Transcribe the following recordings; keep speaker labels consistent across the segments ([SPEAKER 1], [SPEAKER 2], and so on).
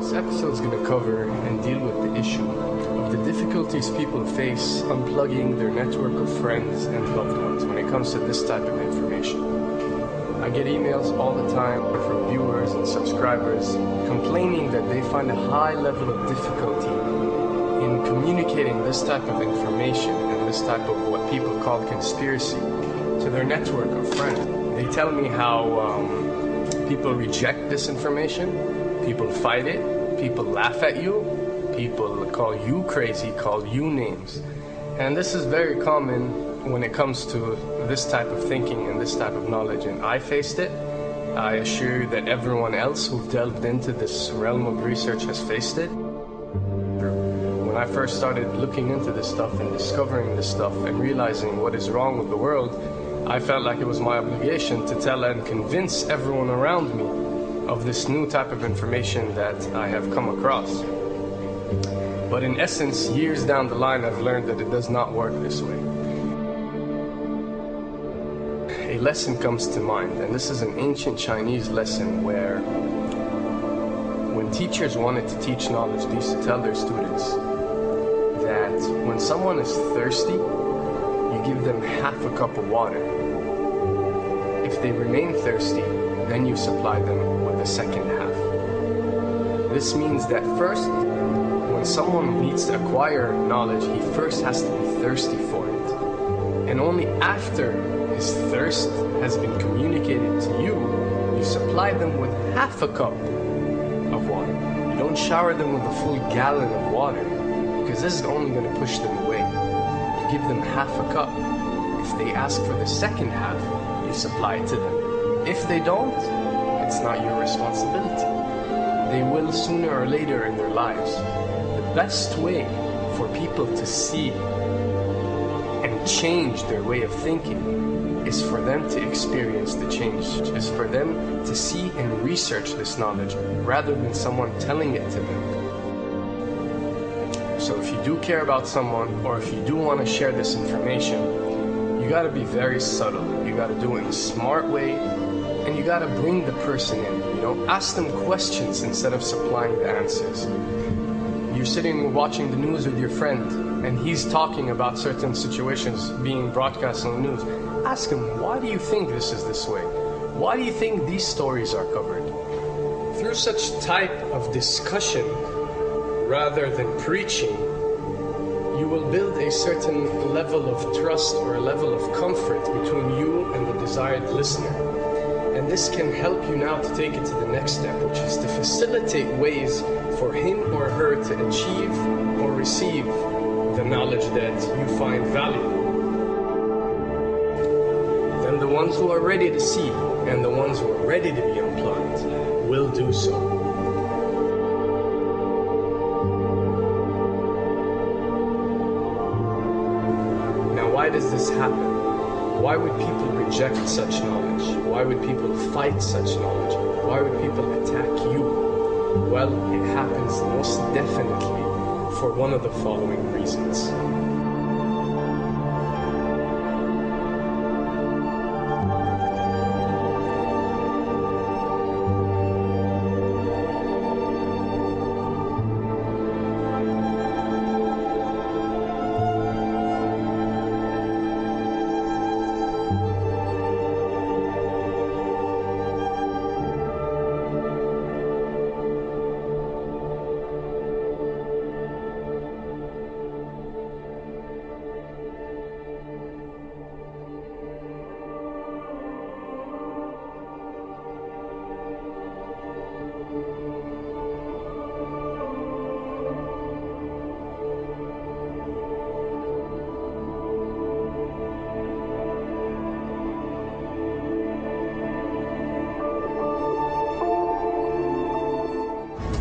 [SPEAKER 1] This episode is going to cover and deal with the issue of the difficulties people face unplugging their network of friends and loved ones when it comes to this type of information. I get emails all the time from viewers and subscribers complaining that they find a high level of difficulty in communicating this type of information and this type of what people call conspiracy to their network of friends. They tell me how people reject this information, people fight it, people laugh at you, people call you crazy, call you names. And this is very common when it comes to this type of thinking and this type of knowledge, and I faced it. I assure you that everyone else who've delved into this realm of research has faced it. When I first started looking into this stuff and discovering this stuff and realizing what is wrong with the world, I felt like it was my obligation to tell and convince everyone around me of this new type of information that I have come across. But in essence, years down the line, I've learned that it does not work this way. A lesson comes to mind, and this is an ancient Chinese lesson where when teachers wanted to teach knowledge, they used to tell their students that when someone is thirsty, you give them half a cup of water. If they remain thirsty, then you supply them with the second half. This means that first, when someone needs to acquire knowledge, he first has to be thirsty for it. And only after his thirst has been communicated to you, you supply them with half a cup of water. You don't shower them with a full gallon of water, because this is only going to push them away. You give them half a cup. If they ask for the second half, you supply it to them. If they don't, it's not your responsibility. They will sooner or later in their lives. The best way for people to see and change their way of thinking is for them to experience the change, is for them to see and research this knowledge rather than someone telling it to them. So if you do care about someone, or if you do want to share this information, you got to be very subtle. You got to do it in a smart way, and you got to bring the person in. Ask them questions instead of supplying the answers. You're sitting watching the news with your friend, and he's talking about certain situations being broadcast on the news. Ask him, why do you think this is this way? Why do you think these stories are covered? Through such type of discussion, rather than preaching, you will build a certain level of trust or a level of comfort between you and the desired listener. And this can help you now to take it to the next step, which is to facilitate ways for him or her to achieve or receive the knowledge that you find valuable. Then the ones who are ready to see and the ones who are ready to be unplugged will do so. Why does this happen? Why would people reject such knowledge? Why would people fight such knowledge? Why would people attack you? Well, it happens most definitely for one of the following reasons.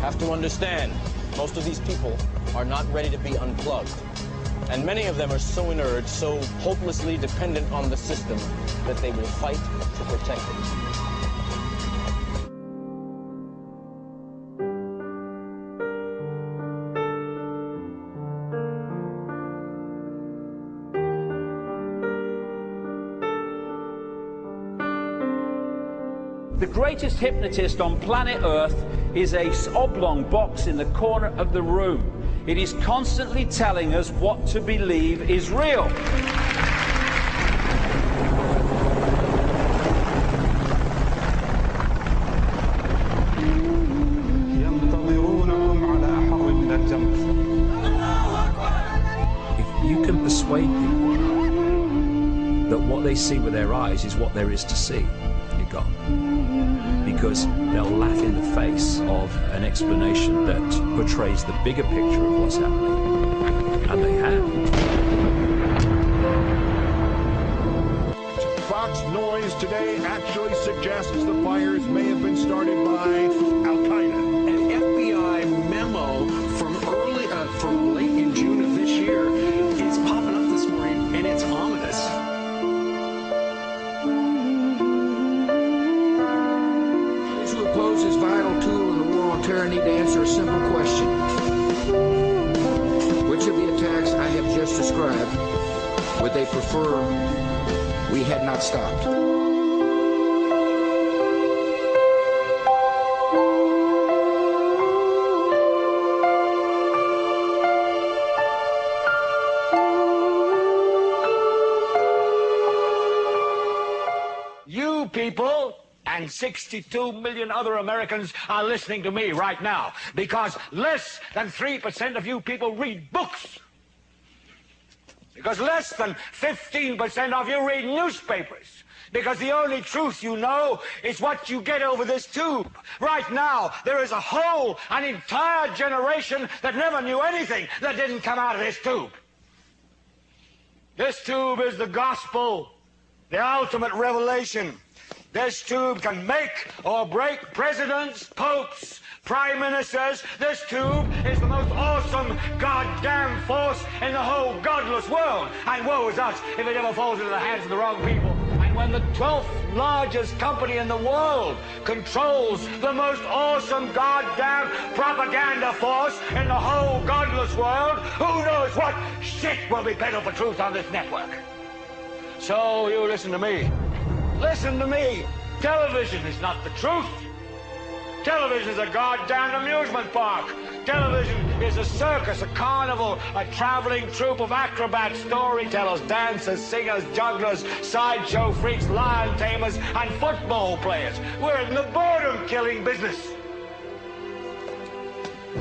[SPEAKER 2] Have to understand, most of these people are not ready to be unplugged. And many of them are so inert, so hopelessly dependent on the system, that they will fight to protect it.
[SPEAKER 3] The greatest hypnotist on planet Earth is a oblong box in the corner of the room. It is constantly telling us what to believe is real.
[SPEAKER 4] If you can persuade people that what they see with their eyes is what there is to see, you're gone. Because they'll laugh in the face of an explanation that portrays the bigger picture of what's happening. And they have.
[SPEAKER 5] Fox Noise today actually suggests the fires may have been started by Al-Qaeda.
[SPEAKER 6] An FBI memo from late in June of this year is popping up this morning, and it's ominous.
[SPEAKER 7] Those who oppose this vital tool in the war on terror need to answer a simple question. Which of the attacks I have just described would they prefer we had not stopped?
[SPEAKER 8] You people and 62 million other Americans are listening to me right now because less than 3% of you people read books. Because less than 15% of you read newspapers. Because the only truth you know is what you get over this tube. Right now, there is an entire generation that never knew anything that didn't come out of this tube. This tube is the gospel, the ultimate revelation. This tube can make or break presidents, popes, prime ministers. This tube is the most awesome goddamn force in the whole godless world. And woe is us if it ever falls into the hands of the wrong people. And when the 12th largest company in the world controls the most awesome goddamn propaganda force in the whole godless world, who knows what shit will be peddled for truth on this network. So you listen to me. Listen to me. Television is not the truth. Television is a goddamn amusement park. Television is a circus, a carnival, a traveling troupe of acrobats, storytellers, dancers, singers, jugglers, sideshow freaks, lion tamers, and football players. We're in the boredom-killing business.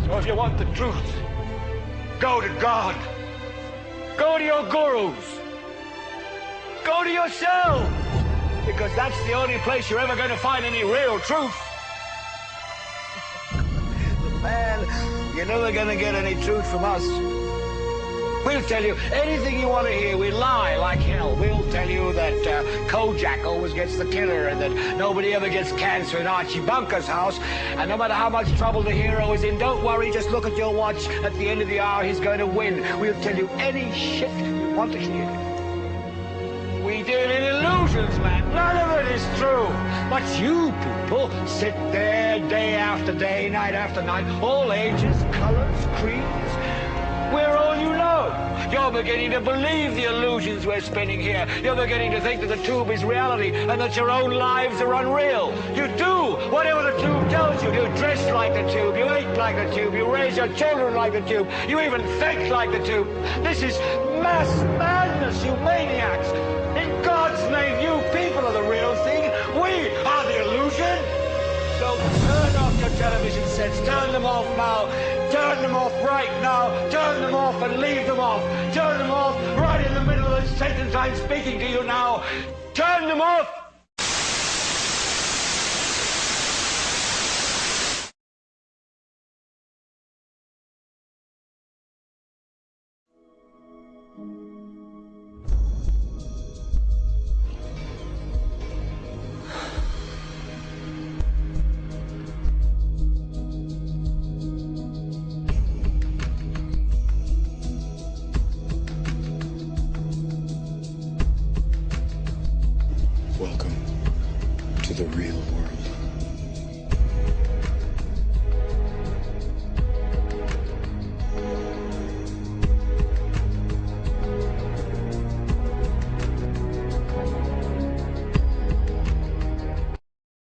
[SPEAKER 8] So if you want the truth, go to God. Go to your gurus. Go to yourself. Because that's the only place you're ever going to find any real truth. Man, you're never going to get any truth from us. We'll tell you anything you want to hear. We lie like hell. We'll tell you that Kojak always gets the killer and that nobody ever gets cancer in Archie Bunker's house. And no matter how much trouble the hero is in, don't worry, just look at your watch. At the end of the hour, he's going to win. We'll tell you any shit you want to hear. We deal in illusions, man. None of it is true. But you people sit there day after day, night after night, all ages, colors, creeds. We're all you know. You're beginning to believe the illusions we're spinning here. You're beginning to think that the tube is reality and that your own lives are unreal. You do whatever the tube tells you. You dress like the tube. You eat like the tube. You raise your children like the tube. You even think like the tube. This is mass madness, you maniacs. In God's name, you people are the real thing. We are the illusion. So turn off your television sets. Turn them off now. Turn them off right now. Turn them off and leave them off. Turn them off right in the middle of the sentence I'm speaking to you now. Turn them off.
[SPEAKER 6] Welcome to the real world.